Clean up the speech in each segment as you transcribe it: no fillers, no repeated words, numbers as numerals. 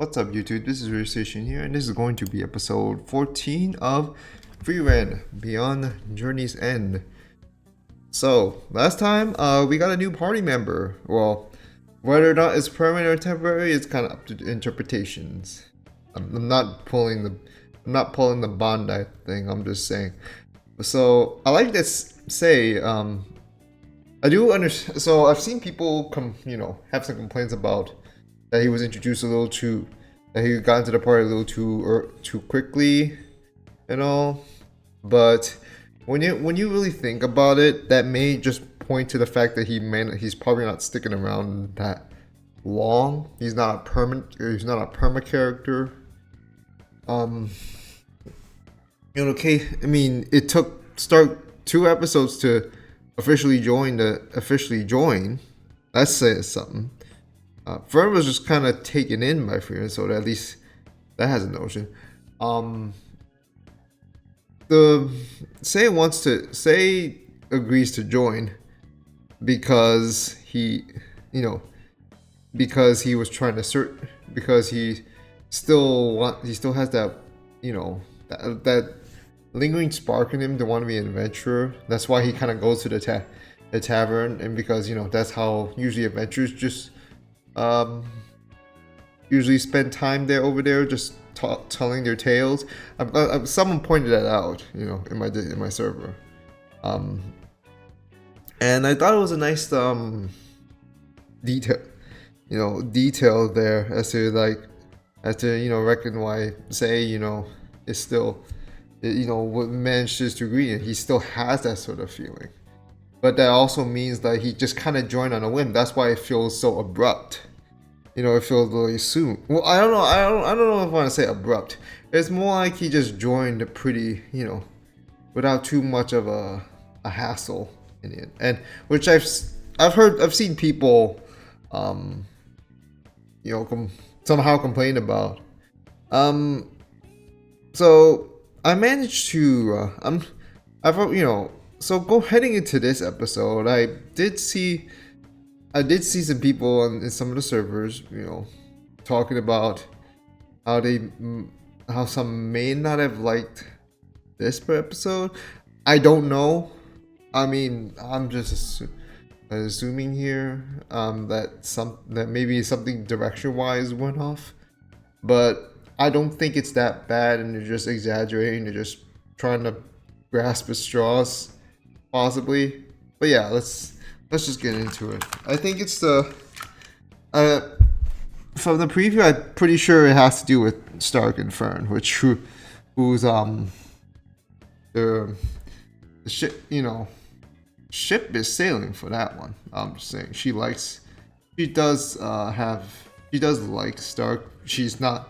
What's up, YouTube? This is Station here, and this is going to be episode 14 of Frieren Beyond Journey's End. So, last time, we got a new party member. Well, whether or not it's permanent or temporary, it's kind of up to interpretations. I'm not pulling the Bondi thing. I'm just saying. So, I like to say, I do understand. So, I've seen people have some complaints about that he was introduced a little too, that he got into the party a little too quickly, and all. But when you really think about it, that may just point to the fact that he's probably not sticking around that long. He's not a perma character. Okay. I mean, it took Stark 2 episodes to officially join. That says something. Fern was just kind of taken in by Frieren, so at least that has a notion. The Say agrees to join because he was trying to because he still has that that lingering spark in him to want to be an adventurer. That's why he kind of goes to the tavern, and because that's how usually adventurers just usually spend time over there, just telling their tales. Someone pointed that out, in my server, and I thought it was a nice detail there as to reckon why is still manages to agree, and he still has that sort of feeling. But that also means that he just kind of joined on a whim. That's why it feels so abrupt. It feels really soon. Well, I don't know. I don't know if I want to say abrupt. It's more like he just joined pretty, without too much of a hassle in it. And which I've seen people, somehow complain about. So I managed to. So heading into this episode, I did see some people in some of the servers, talking about how some may not have liked this per episode. I don't know. I mean, I'm just assuming here that maybe something direction wise went off, but I don't think it's that bad, and they're just exaggerating. They're just trying to grasp at straws, possibly. But yeah, let's just get into it. I think it's the from the preview, I'm pretty sure it has to do with Stark and Fern, who's the ship is sailing for that one. I'm just saying she does like Stark. She's not,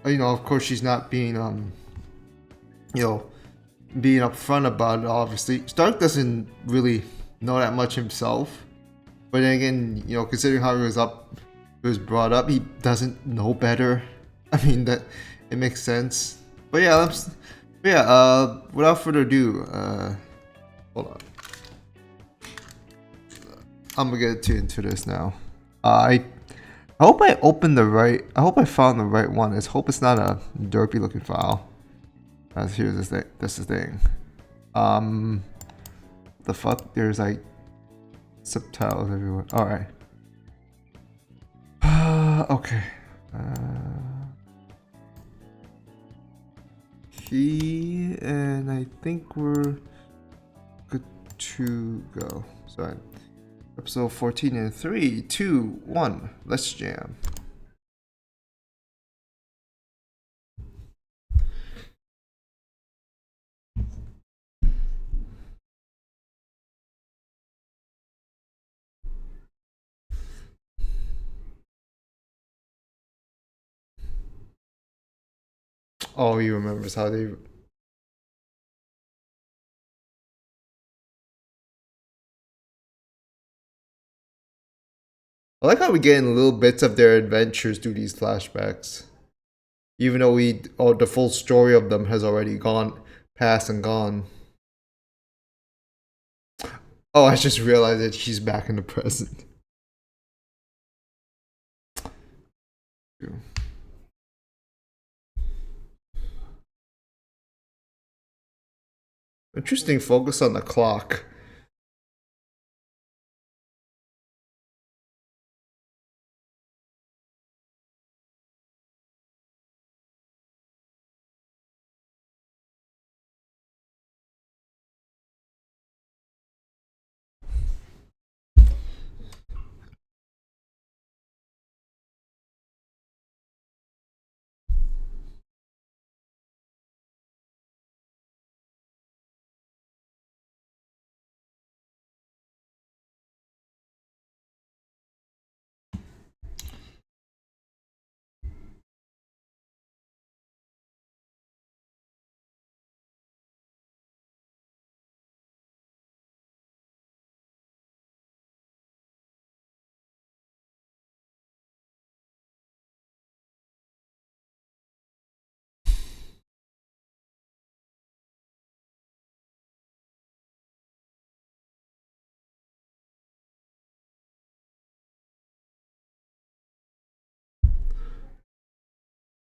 of course she's not being being upfront about it. Obviously, Stark doesn't really know that much himself, but then again, considering how he was brought up, he doesn't know better. I mean, that it makes sense. But yeah, without further ado, hold on. I'm gonna get into this now. I hope I found the right one. I hope it's not a derpy looking file. Here's the thing. That's the thing. The fuck? There's like subtitles everywhere. All right. Okay. And I think we're good to go. Sorry. Episode 14 in 3, 2, 1. Let's jam. Oh, he remembers how they. I like how we get in little bits of their adventures through these flashbacks, even though the full story of them has already past and gone. Oh, I just realized that she's back in the present. Interesting focus on the clock.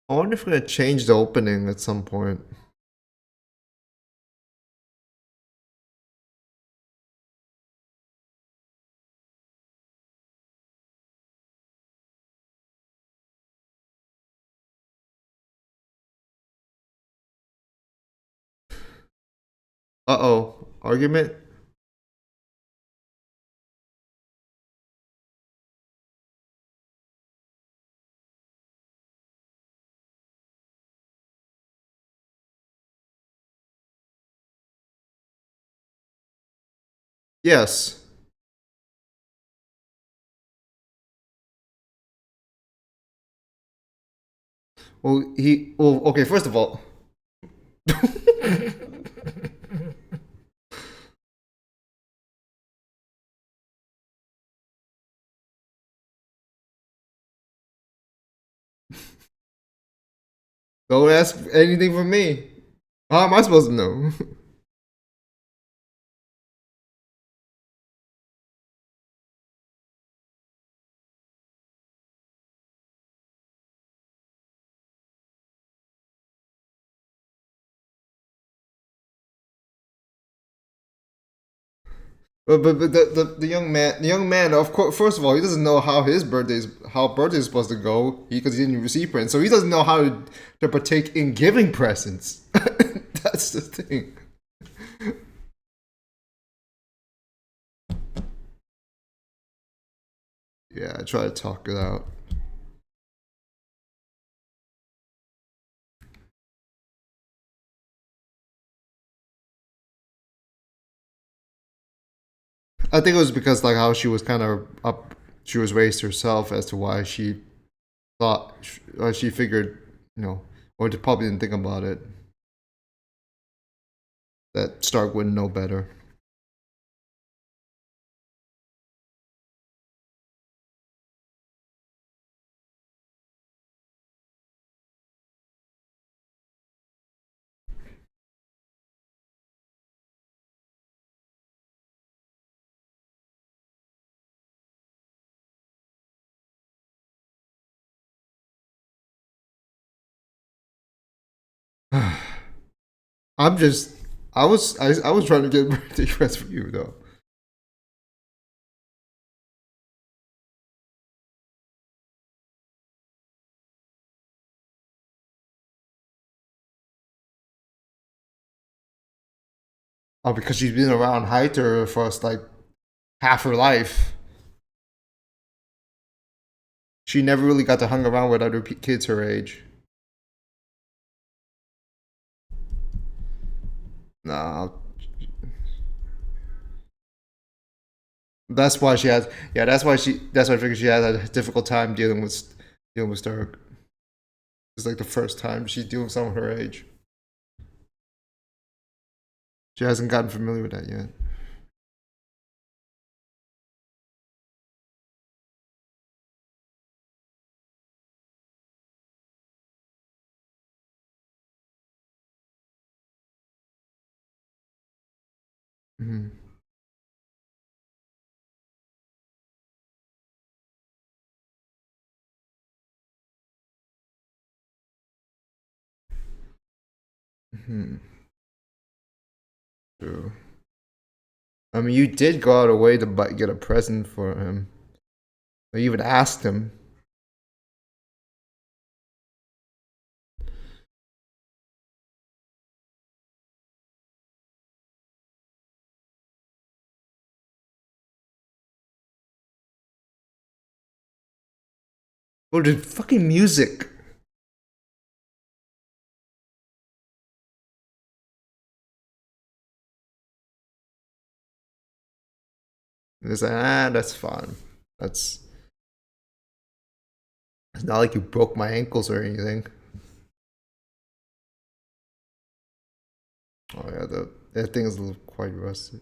I wonder if we're gonna change the opening at some point. Uh-oh. Argument? Yes. Well, okay, first of all. Don't ask anything from me. How am I supposed to know? But the young man, of course, first of all, he doesn't know how birthday is supposed to go because he didn't receive presents, so he doesn't know how to partake in giving presents. That's the thing. Yeah, I try to talk it out. I think it was because like how she was kind of up, she was raised herself as to why she thought she figured, you know, or probably didn't think about it that Stark wouldn't know better. I'm just, I was trying to get birthday presents for you though. Oh, because she's been around Hyter for like half her life. She never really got to hang around with other kids her age. Nah, that's why she has. Yeah, That's why I figured she had a difficult time dealing with Stark. It's like the first time she's dealing with someone her age. She hasn't gotten familiar with that yet. Mm-hmm. Mm-hmm. True. I mean, you did go out of the way to get a present for him. You even asked him. Oh, the fucking music. It's like, that's fine. It's not like you broke my ankles or anything. Oh yeah, that thing is quite rusted.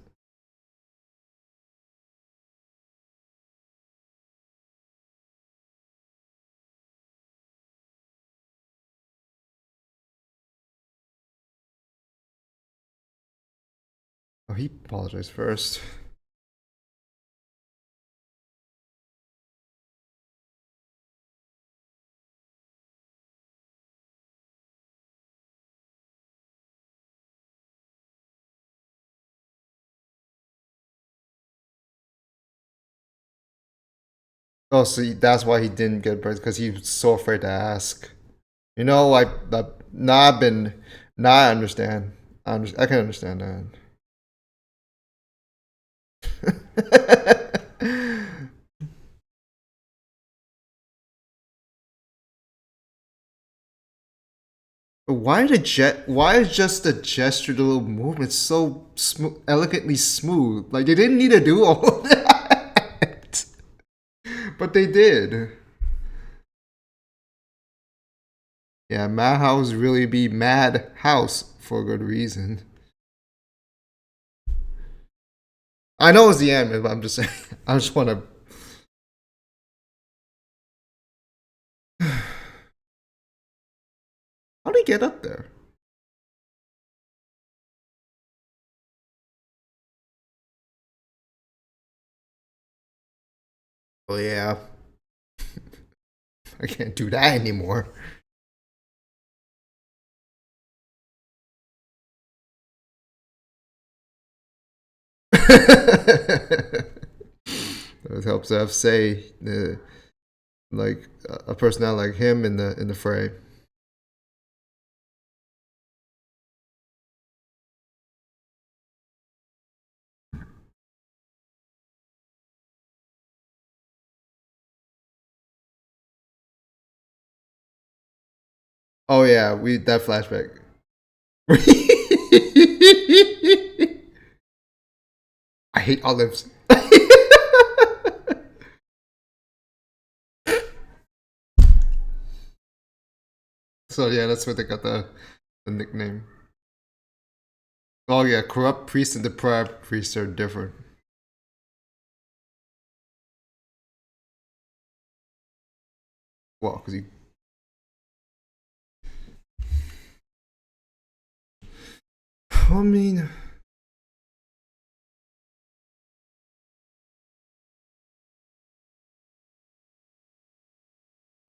Oh, he apologized first. Oh, so that's why he didn't get a present because he was so afraid to ask. You know, like nah, I've been, nah, I understand. I can understand that. Why is just the gesture, the little movement, so elegantly smooth? Like they didn't need to do all of that, but they did. Yeah, Madhouse really be Mad House for a good reason. I know it's the end, but I'm just saying. I just want to. How did he get up there? Oh yeah, I can't do that anymore. It helps to have say like a person like him in the fray. Oh yeah, we that flashback. I hate olives. So yeah, that's where they got the nickname. Oh yeah, corrupt priest and deprived priest are different. Well, because he. I mean,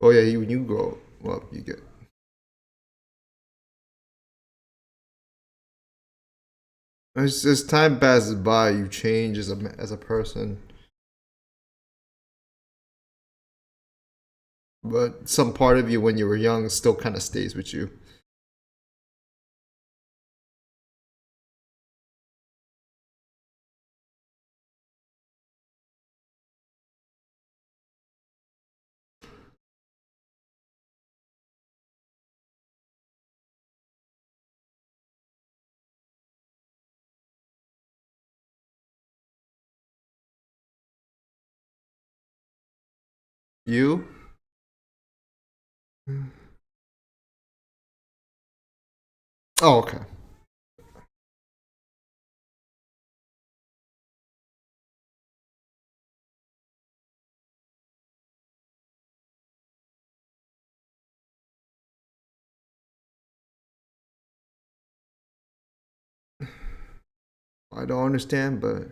oh yeah, when you grow up, you get. As time passes by, you change as a person. But some part of you, when you were young, still kind of stays with you. You? Oh, okay. I don't understand, but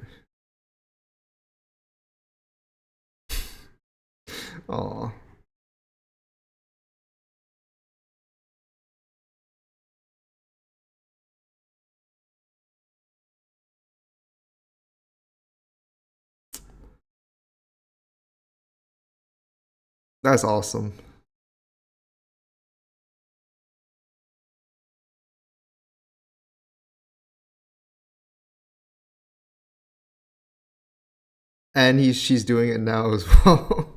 oh, That's awesome. And she's doing it now as well.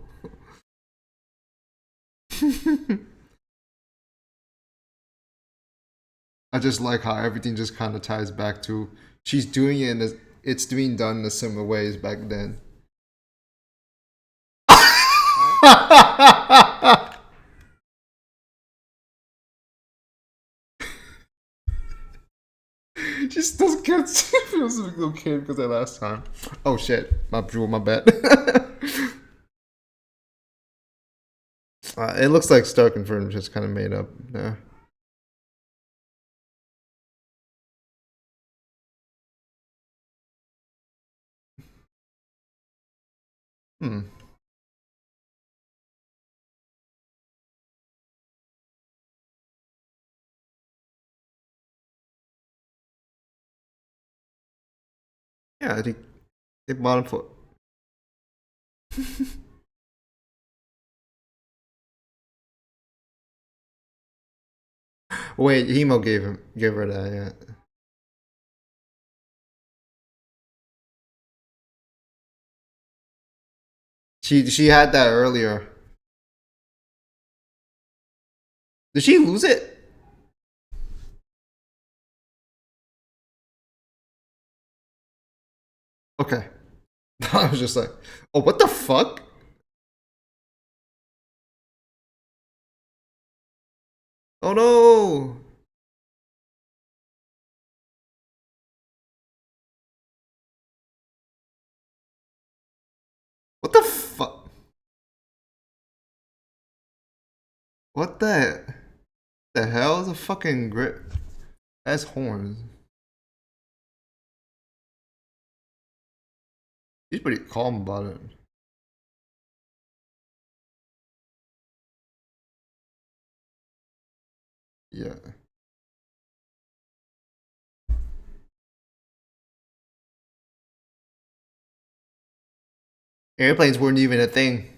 I just like how everything just kind of ties back to she's doing it and it's being done in a similar way as back then. She still gets feels like a little kid because of last time. Oh shit, my jewel, my bad. It looks like Stark and Fern just kind of made up there. Hmm. Yeah, they bought him for. Wait, Hemo gave her that. Yeah. She had that earlier. Did she lose it? Okay. I was just like, oh, what the fuck? Oh no! What the fuck? What the hell is a fucking grip? That's horns. He's pretty calm about it. Yeah. Airplanes weren't even a thing.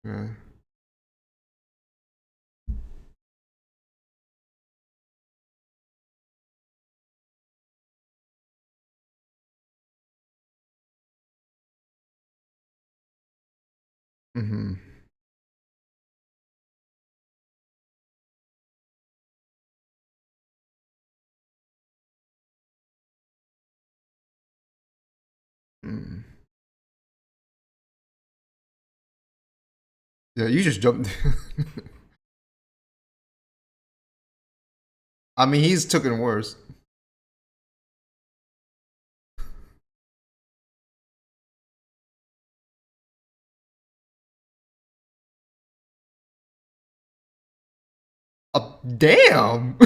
Yeah. Mm-hmm. Mm. Yeah, you just jumped. I mean, he's took it worse. Damn.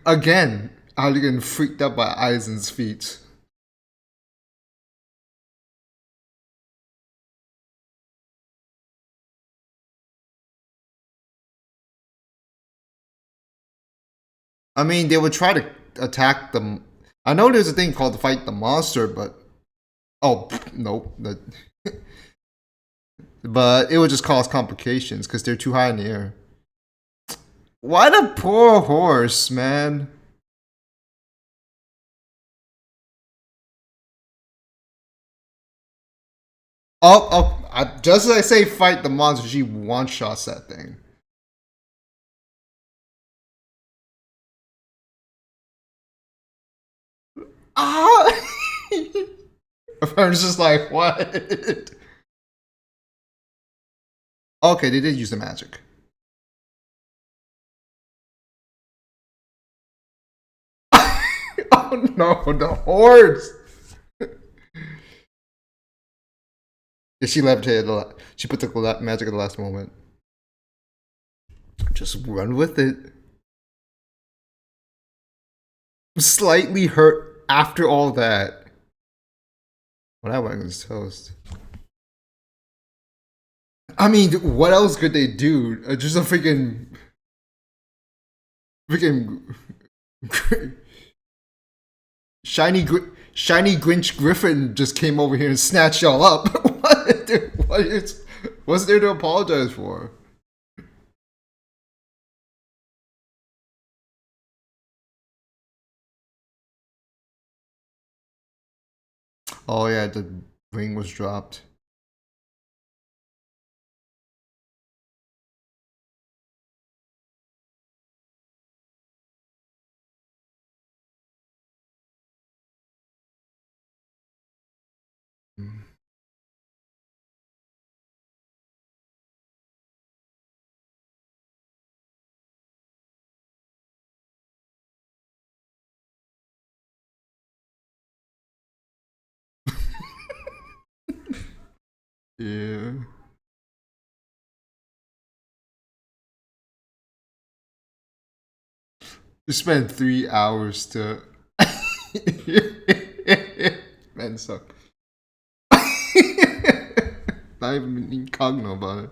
Again, how you getting freaked out by Aizen's feet? I mean, they would try to attack them. I know there's a thing called to fight the monster, but oh nope. But it would just cause complications because they're too high in the air. What a poor horse, man. Just as I say fight the monster, she one shots that thing. Ah! I was just like, what? Okay, they did use the magic. Oh no, the hordes! Yeah, she levitated a lot. She put the magic at the last moment. Just run with it. Slightly hurt after all that. Well, that wagon's toast. I mean, what else could they do? Just a freaking shiny Grinch Griffin just came over here and snatched y'all up. What? Dude, what's there to apologize for? Oh yeah, the ring was dropped. Yeah. You spent 3 hours to. Man, suck. Not even incognito about it.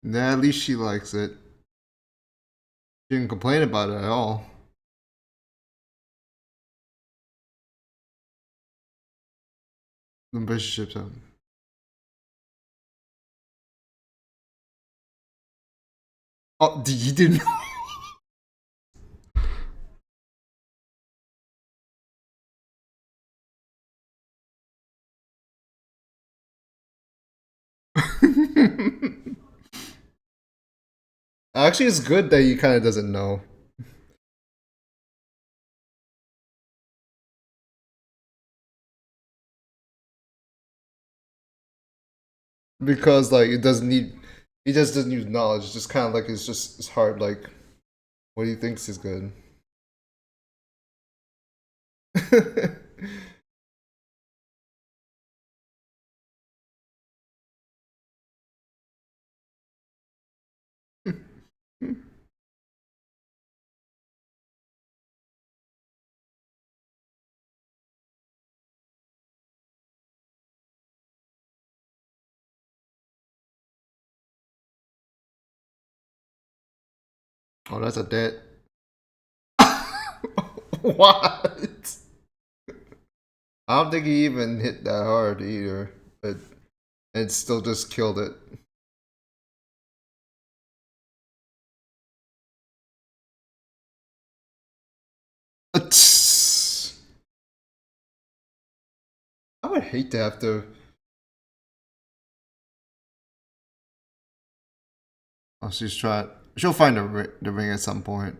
Nah, at least she likes it. She didn't complain about it at all. The relationship's up. Oh, you didn't. Actually, it's good that he kind of doesn't know. Because, like, it doesn't need. He just doesn't use knowledge. It's just kind of like it's hard, like, what he thinks is good. Oh, that's a debt. What? I don't think he even hit that hard either. But it still just killed it. I would hate to have to. Oh, she's trying. She'll find the ring at some point.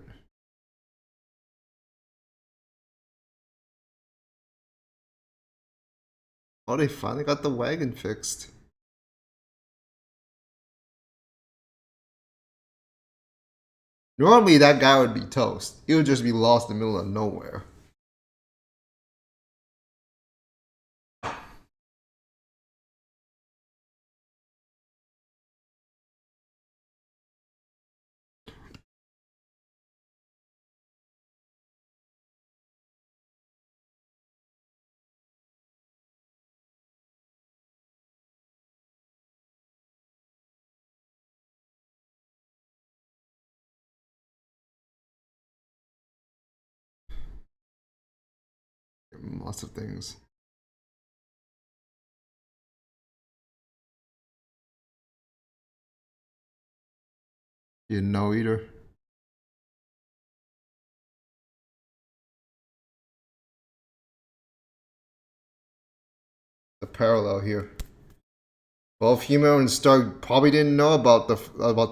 Oh, they finally got the wagon fixed. Normally, that guy would be toast. He would just be lost in the middle of nowhere. Lots of things. You didn't know either. The parallel here. Both Himmel and Stark probably didn't know about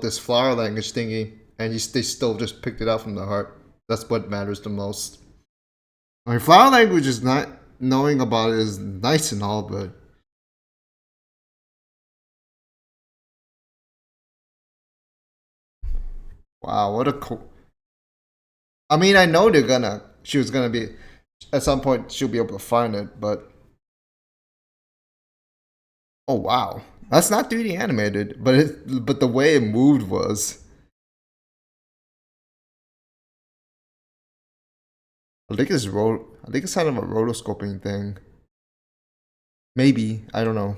this flower language thingy, and they still just picked it up from the heart. That's what matters the most. I mean, flower language is not knowing about it is nice and all, but wow, what a cool. I mean, I know they're gonna. She was gonna be at some point. She'll be able to find it, but oh wow, that's not 3D animated, but the way it moved was. I think it's kind of a rotoscoping thing. Maybe, I don't know.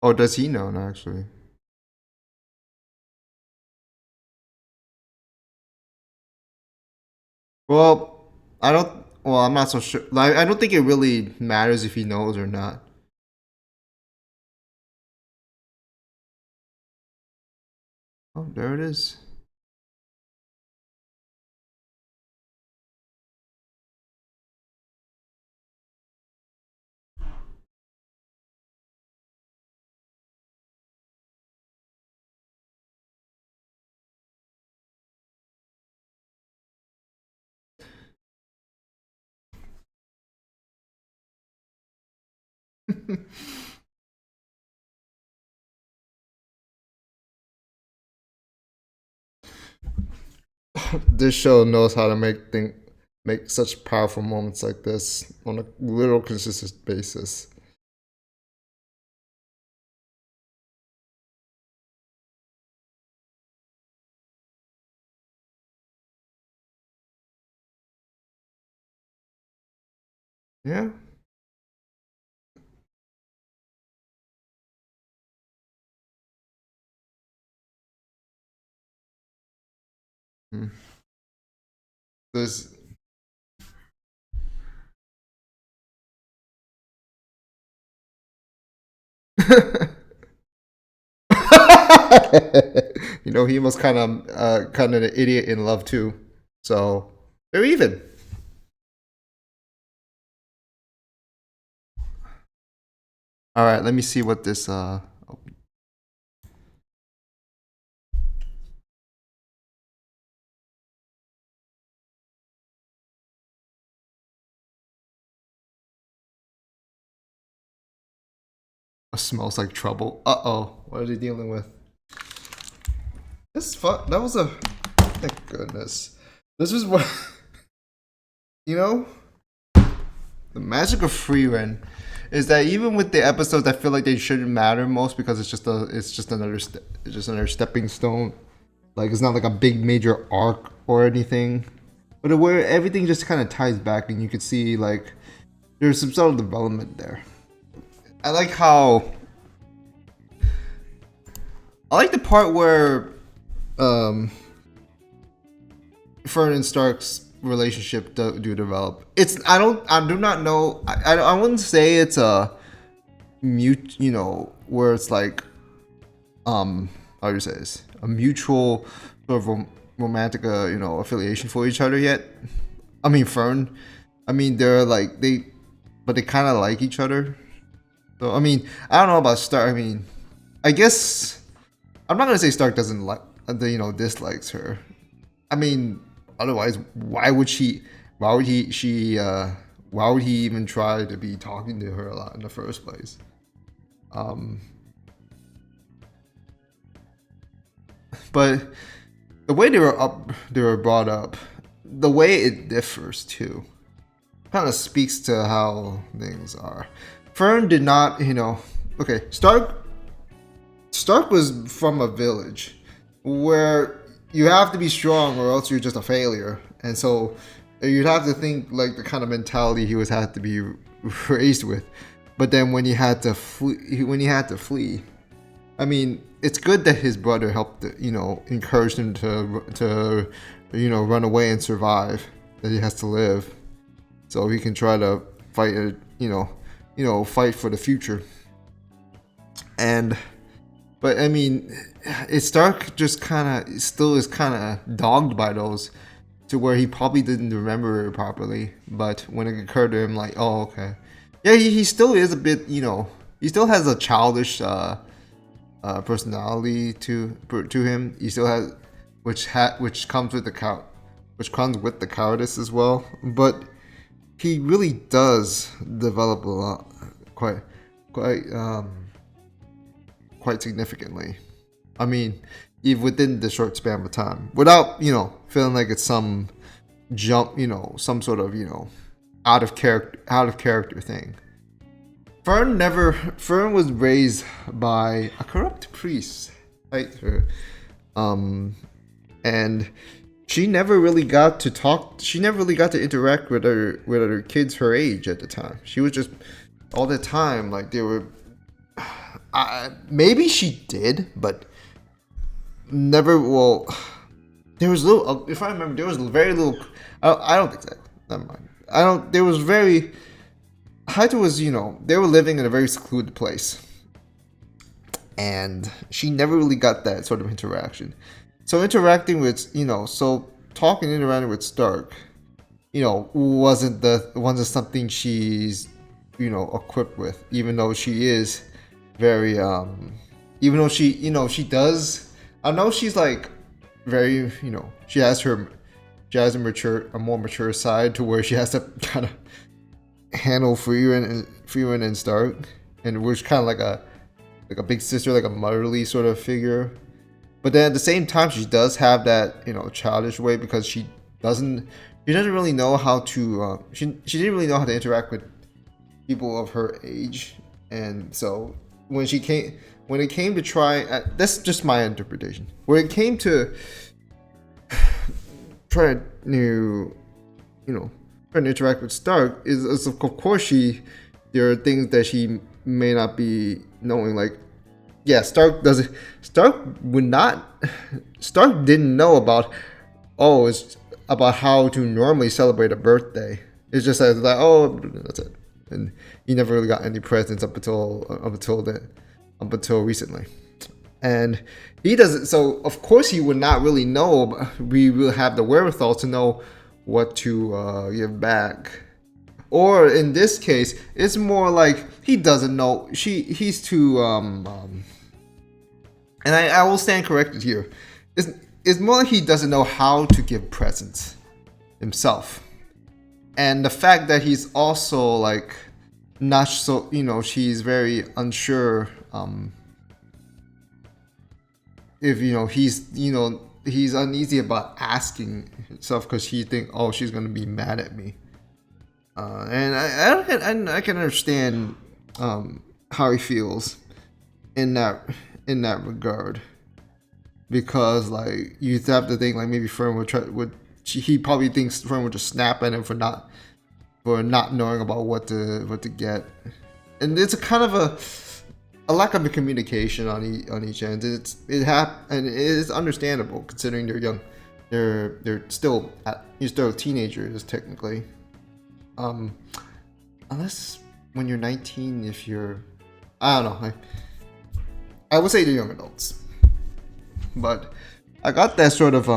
Or does he know actually? Well, I don't. Well, I'm not so sure. Like, I don't think it really matters if he knows or not. Oh, there it is. This show knows how to make such powerful moments like this on a literal consistent basis. Yeah. Mm. This. You know, he was kind of an idiot in love too. So they're even. All right, let me see what this smells like trouble. Uh-oh. What are they dealing with? This fun. That was a thank goodness. This was what you know, the magic of Frieren is that even with the episodes I feel like they shouldn't matter most because it's just another stepping stone. Like it's not like a big major arc or anything. But where everything just kind of ties back and you can see like there's some subtle development there. I like how I like the part where um Fern and Stark's relationship do develop. It's I do not know. I wouldn't say it's a mute. You know where it's like how do you say this? A mutual sort of romantic affiliation for each other yet. I mean Fern. I mean they're like but they kind of like each other. So I mean I don't know about Stark. I mean I guess I'm not gonna say Stark doesn't like dislikes her. I mean, otherwise, why would she? Why would he? She? Why would he even try to be talking to her a lot in the first place? Um, but the way they were brought up, the way it differs too, kind of speaks to how things are. Fern did not, Okay, Stark was from a village where you have to be strong or else you're just a failure. And so you'd have to think like the kind of mentality he was had to be raised with. But then when he had to flee, I mean, it's good that his brother helped, encouraged him to run away and survive. That he has to live, so he can try to fight fight for the future. And but I mean, it Stark just kind of still is kind of dogged by those to where he probably didn't remember it properly. But when it occurred to him, like, oh, okay, yeah, he still is a bit, he still has a childish personality to him. He still has, which comes with which comes with the cowardice as well. But he really does develop a lot, quite quite significantly. I mean, even within the short span of time, without feeling like it's some jump, some sort of out of character thing. Fern was raised by a corrupt priest, right? And she never really got to talk. She never really got to interact with other kids her age at the time. She was just all the time like they were. Maybe she did, but never. Well, there was little. If I remember, there was very little. I don't think that. Never mind. I don't. There was very. Haito was, they were living in a very secluded place, and she never really got that sort of interaction. So interacting with, so talking and interacting with Stark, wasn't something she's, equipped with. Even though she is very, even though she does. I know she's like very, she has a more mature side to where she has to kind of handle Frieren and Stark, and was kind of like a big sister, like a motherly sort of figure. But then at the same time, she does have that childish way because she doesn't really know how to she didn't really know how to interact with people of her age, and so when it came to try, that's just my interpretation. When it came to try to trying to interact with Stark is of course there are things that she may not be knowing, like Stark didn't know about it's about how to normally celebrate a birthday. It's just like that's it, and he never really got any presents up until recently, and he doesn't. So of course he would not really know. We will have the wherewithal to know what to give back, or in this case, it's more like he doesn't know. He's too and I will stand corrected here. It's more like he doesn't know how to give presents himself, and the fact that he's also like not so she's very unsure if he's uneasy about asking himself because he think she's gonna be mad at me, and I can understand how he feels in that regard, because like you have to think like maybe Fern he probably thinks Fern would just snap at him for not knowing about what to get, and it's a kind of a lack of communication on each end. And it is understandable considering they're young. They're still teenagers technically, unless when you're 19, if you're, I don't know, I would say they're young adults, but I got that sort of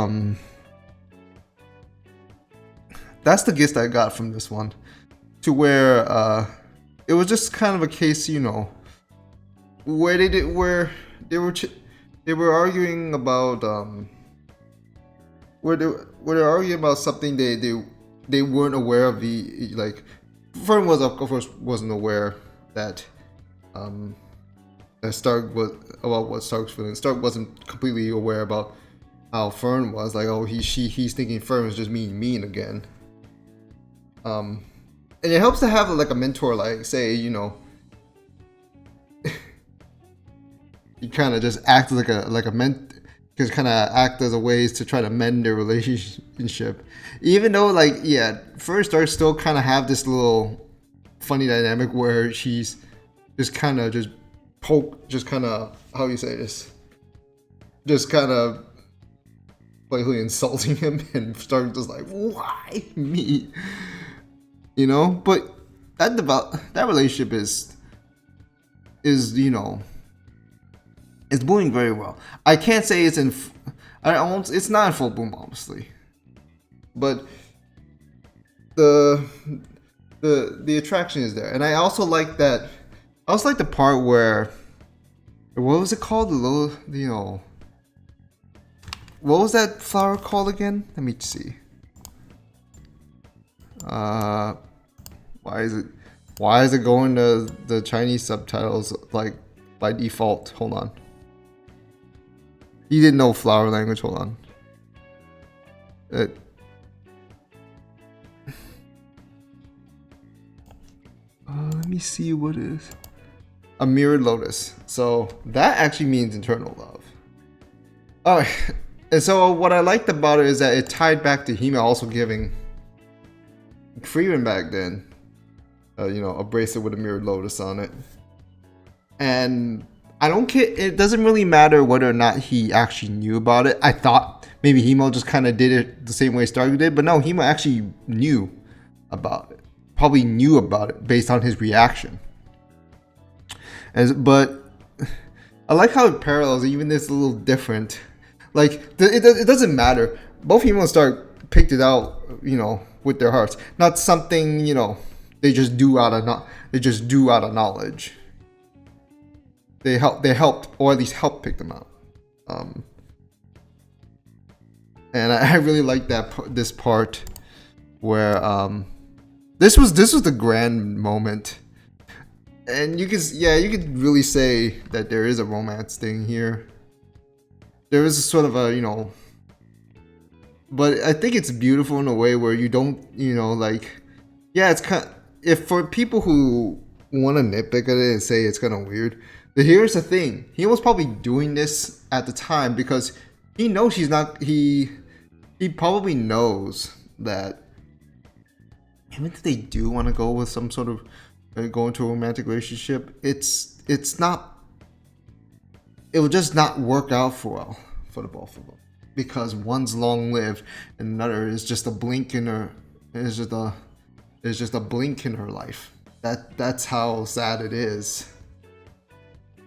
that's the gist I got from this one, to where it was just kind of a case, where they were arguing about where they're arguing about something they weren't aware of. Fern was of course wasn't aware that Stark was about what Stark's feeling. Stark wasn't completely aware about how Fern was. Like, he's thinking Fern was just mean again. And it helps to have like a mentor, like say, you kind of just act like a just kind of act as a ways to try to mend their relationship, even though first Stark still kind of have this little funny dynamic where she's just kind of how you say this, just kind of playfully insulting him, and Stark just like, why me, but that relationship is it's blooming very well. I can't say it's it's not in full bloom, obviously, but the attraction is there. And I also like that. I also like the part where, what was it called? What was that flower called again? Let me see. Why is it going to the Chinese subtitles like by default? Hold on. You didn't know flower language. Hold on. Let me see what is a mirrored lotus. So that actually means eternal love. Oh, and so what I liked about it is that it tied back to Himmel also giving Frieren back then, a bracelet with a mirrored lotus on it. And I don't care. It doesn't really matter whether or not he actually knew about it. I thought maybe Himmel just kind of did it the same way Stark did, but no, Himmel actually knew about it. Probably knew about it based on his reaction. But I like how it parallels, even this a little different. Like it doesn't matter. Both Himmel and Stark picked it out, with their hearts, not something they just do out of knowledge. They helped, or at least helped pick them out. And I really like this part where this was the grand moment, and you could really say that there is a romance thing here. There is a sort of a but I think it's beautiful in a way where you don't it's kind of, if for people who want to nitpick at it and say it's kind of weird. But here's the thing: he was probably doing this at the time because he knows he's not. He probably knows that even if they do want to go with some sort of go into a romantic relationship, it's not. It will just not work out for the both of them because one's long lived and another is just a blink in her. Is just a blink in her life. That's how sad it is.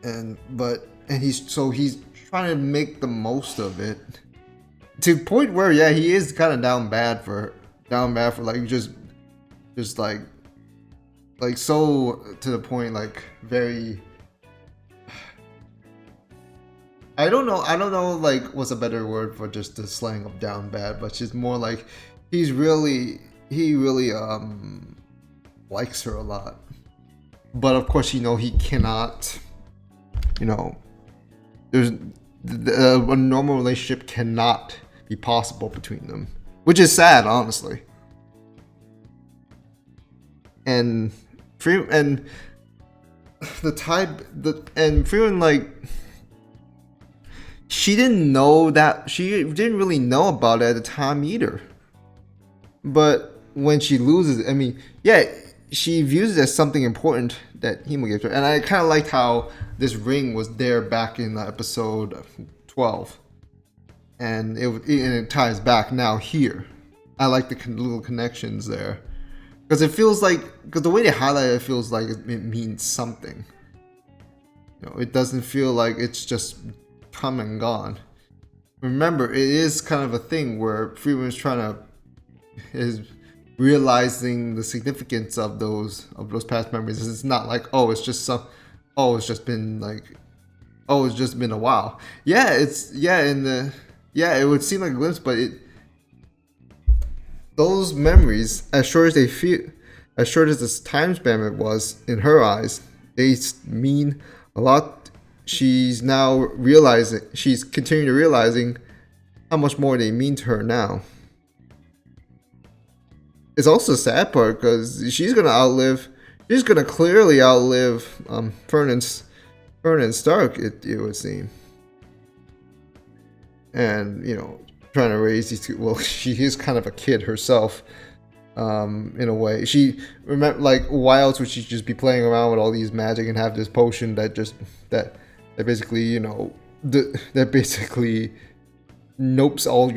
And he's trying to make the most of it to the point where he is kind of down bad for like just like so to the point like very. I don't know like what's a better word for just the slang of down bad, but she's more like he really likes her a lot, but of course he cannot. There's a normal relationship cannot be possible between them, which is sad, honestly. And Frieren like she didn't really know about it at the time either. But when she loses, she views it as something important that Himmel gives her. And I kind of liked how this ring was there back in episode 12. And it ties back now here. I like the little connections there. Because the way they highlight it feels like it means something. It doesn't feel like it's just come and gone. Remember, it is kind of a thing where Frieren is realizing the significance of those past memories. It's not like it's just been a while. It would seem like a glimpse, but those memories, as short as this time span it was in her eyes, they mean a lot. She's continuing to realizing how much more they mean to her now. It's also a sad part because she's gonna clearly outlive Fern and Stark, it would seem. And trying to raise these two. Well, she is kind of a kid herself, in a way. She remember like why else would she just be playing around with all these magic and have this potion that basically that basically nopes all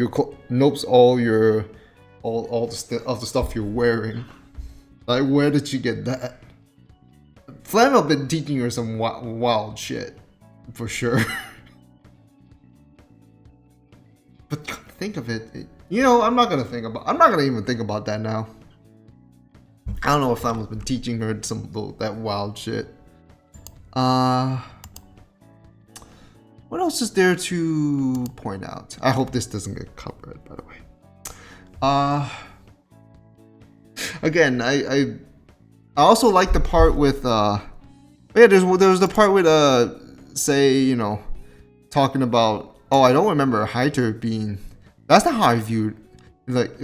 the stuff you're wearing. Like, where did she get that? Flamel been teaching her some wild shit, for sure. But think of it, I'm not gonna even think about that now. I don't know if Flamel's been teaching her that wild shit. What else is there to point out? I hope this doesn't get covered, by the way. Again, I also like the part with there was the part with talking about I don't remember Hyter being. That's not how I viewed I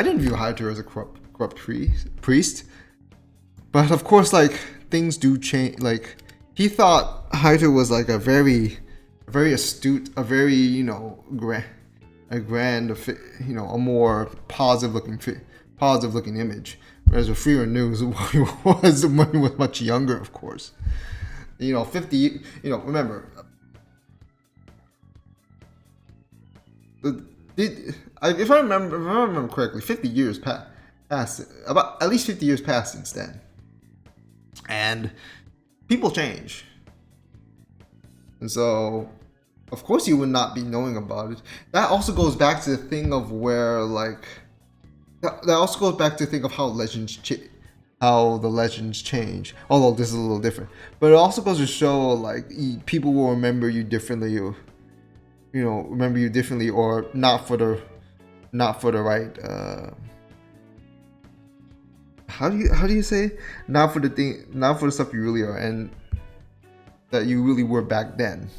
didn't view Hyter as a corrupt priest. But of course, like things do change. Like he thought Hydra was like a very astute, a very grand, a more positive looking image. Whereas with Frieren knew what he was when he was much younger, of course. 50. Remember. If I remember correctly, 50 years passed, about at least 50 years passed since then, and people change, and so of course you would not be knowing about it. That also goes back to the thing of where that also goes back to the thing of how the legends change. Although this is a little different, but it also goes to show like people will remember you differently. Remember you differently, or not for the right. How do you say? Not for the stuff you really are, and that you really were back then.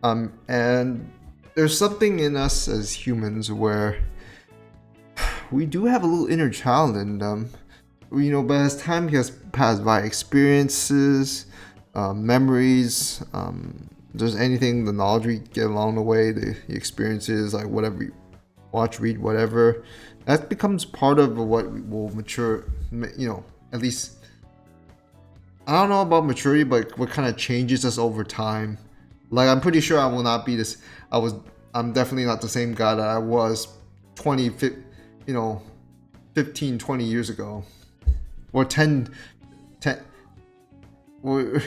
And there's something in us as humans where we do have a little inner child, and but as time has passed by, experiences, memories, there's anything, the knowledge we get along the way, the experiences, like whatever we watch, read, whatever, that becomes part of what will mature. At least I don't know about maturity, but what kind of changes us over time. Like I'm pretty sure I will not be this. I'm definitely not the same guy that I was 15, 20 years ago, or 10, or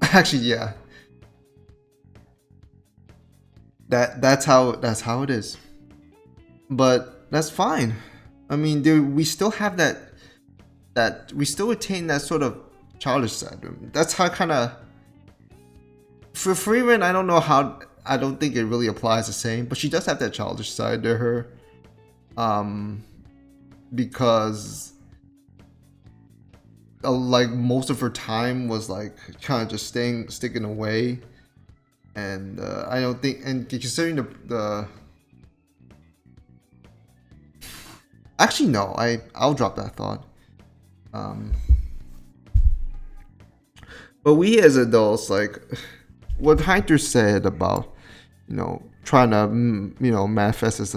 actually, yeah. That's how it is, but that's fine. I mean, we still have that we still retain that sort of childish side. That's how kind of for Frieren. I don't know how. I don't think it really applies the same, but she does have that childish side to her, because like most of her time was like kind of just sticking away. And I don't think, and considering the actually no, I'll drop that thought. But we as adults, like what Heinter said about trying to manifest as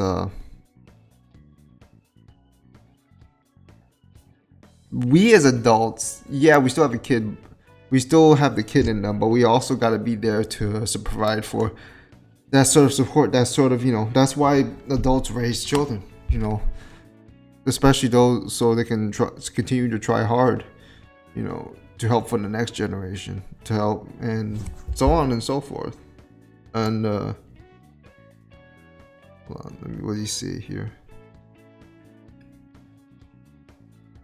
we as adults, yeah, we still have a kid. We still have the kid in them, but we also got to be there to provide for that sort of support. That sort of, that's why adults raise children, especially those so they can continue to try hard, to help for the next generation, to help, and so on and so forth. And hold on, what do you see here?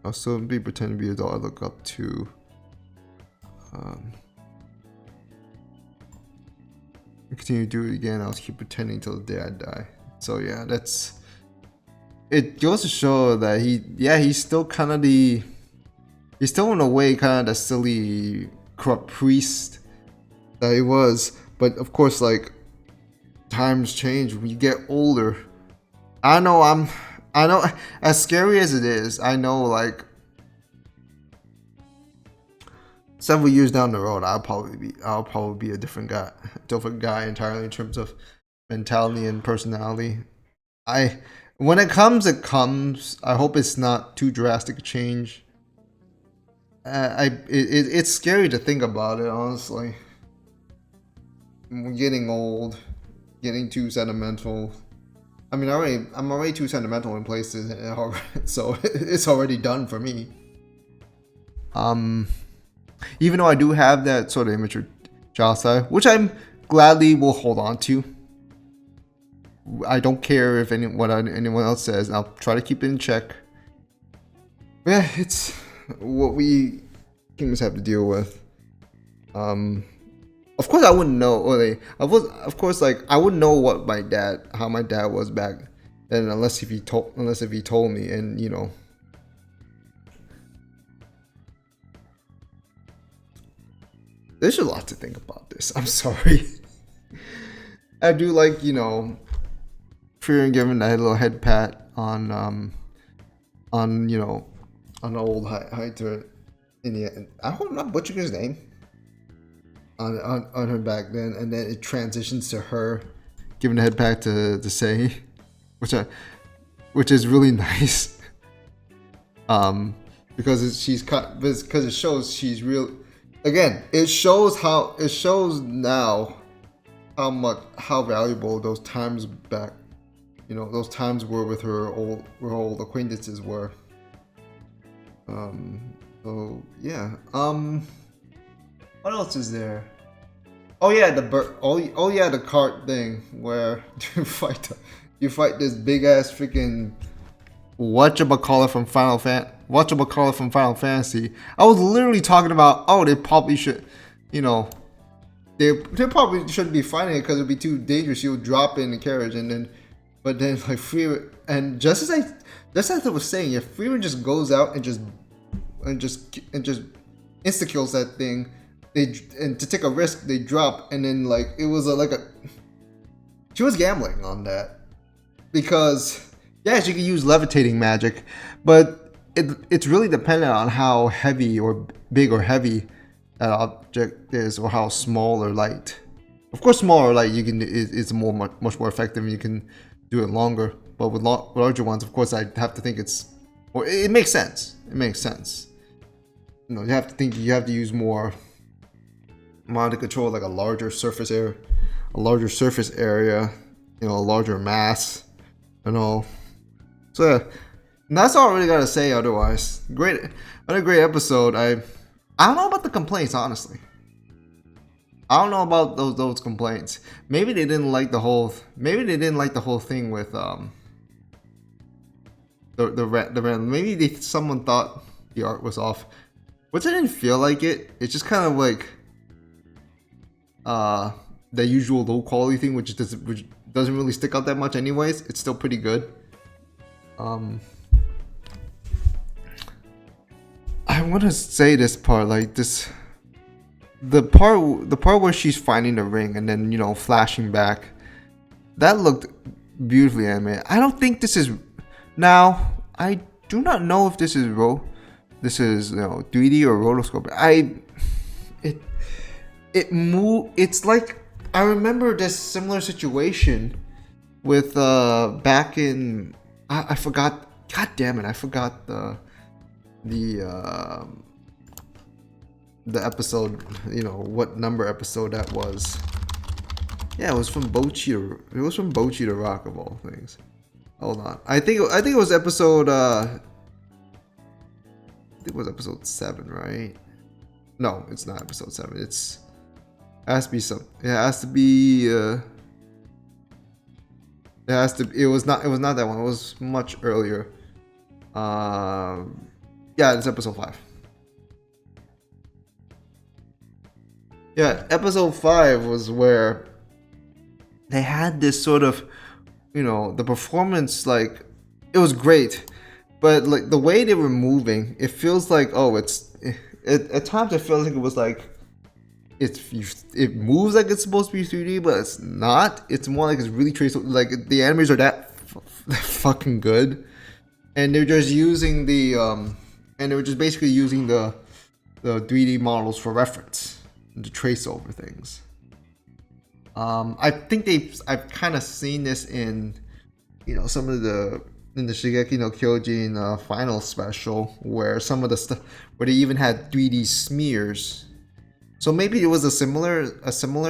I'll still be pretending to be an adult I look up to. Continue to do it again. I'll keep pretending till the day I die. So yeah, it goes to show that he's still kind of he's still in a way kind of the silly corrupt priest that he was. But of course, like times change when you get older. I know as scary as it is, I know like several years down the road, I'll probably be a different guy entirely in terms of mentality and personality. When it comes, I hope it's not too drastic a change. It's scary to think about it, honestly. I'm getting old, getting too sentimental. I mean, I'm already too sentimental in places, so it's already done for me. Even though I do have that sort of immature child side, which I'm gladly will hold on to. I don't care if what anyone else says. I'll try to keep it in check. But yeah, it's what we humans have to deal with. Of course, I wouldn't know. Of course, like I wouldn't know how my dad was back then, unless he told me, and There's a lot to think about this. I'm sorry. I do like, Frieren giving that little head pat on on the old Hunter in the end. I hope I'm not butchering his name on her back then, and then it transitions to her giving the head back to Sei, which is really nice. Because she's cut, because it shows she's real. Again, it shows now how valuable those times back, those times were with her old acquaintances were. So yeah. What else is there? Oh yeah, the cart thing where you fight this big ass freaking whatchamacallit from Final Fantasy. I was literally talking about, they probably should, they probably shouldn't be fighting it because it'd be too dangerous. You would drop in the carriage but then like Frieren, and just as I was saying, if Frieren just goes out and just insta kills that thing, and to take a risk they drop, and then like it was she was gambling on that, because yeah, she could use levitating magic, but it's really dependent on how heavy or big or heavy that object is, or how small or light. Of course, small or light it's much more effective, and you can do it longer. But with larger ones, of course, I have to think it makes sense. It makes sense. You have to use more to control like a larger surface area, a larger mass, So yeah, and that's all I really gotta say. Otherwise, another great episode. I don't know about the complaints, honestly. I don't know about those complaints. Maybe they didn't like the whole thing with maybe someone thought the art was off, which I didn't feel like it. It's just kind of like the usual low quality thing, which doesn't really stick out that much anyways. It's still pretty good. I want to say this part, like this, the part where she's finding the ring and then flashing back, that looked beautifully animated. I don't think this is, now I do not know if this is 3D or rotoscope. It moved. It's like, I remember this similar situation with back in, I forgot. God damn it! I forgot the episode. What number episode that was. Yeah, it was from Bochi to Rock, of all things. Hold on. I think it was episode. I think it was episode 7, right? No, it's not episode 7. It has to be some. It has to be. It was not that one. It was much earlier. Yeah, it's episode 5. Yeah, episode 5 was where they had this sort of, the performance, like, it was great, but like the way they were moving, it feels like, at times it feels like it was like, it moves like it's supposed to be 3D, but it's not. It's more like it's really traced. Like the animators are that fucking good, and they're just using basically using the 3D models for reference to trace over things. I think I've kind of seen this in, some of the Shingeki no Kyojin final special, where some of the stuff where they even had 3D smears. So maybe it was a similar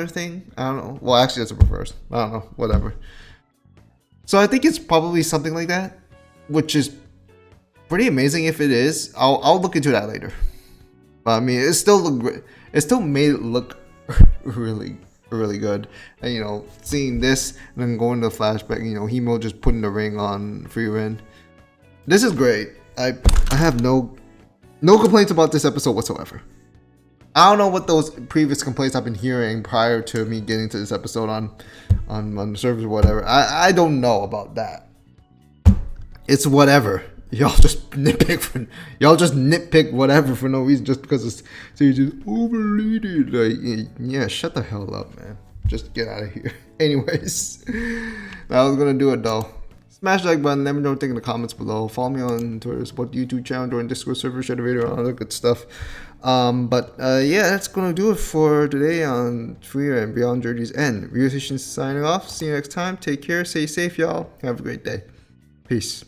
thing. I don't know. Well, actually, that's a reverse. I don't know. Whatever. So I think it's probably something like that, which is pretty amazing. If it is, I'll look into that later. But I mean, it still looked great. It still made it look really, really good. And seeing this and then going to the flashback, Himmel just putting the ring on Frieren. This is great. I have no complaints about this episode whatsoever. I don't know what those previous complaints I've been hearing prior to me getting to this episode on the servers or whatever. I don't know about that. It's whatever. Y'all just nitpick whatever for no reason, just because it's so you just overrated. Like, yeah, shut the hell up, man. Just get out of here. Anyways, I was gonna do it though. Smash the like button, let me know what you think in the comments below. Follow me on Twitter, support the YouTube channel, join Discord server, share the video, and all that good stuff. Yeah, that's gonna do it for today on Frieren and Beyond Journey's End. Realization signing off. See you next time. Take care. Stay safe, y'all. Have a great day. Peace.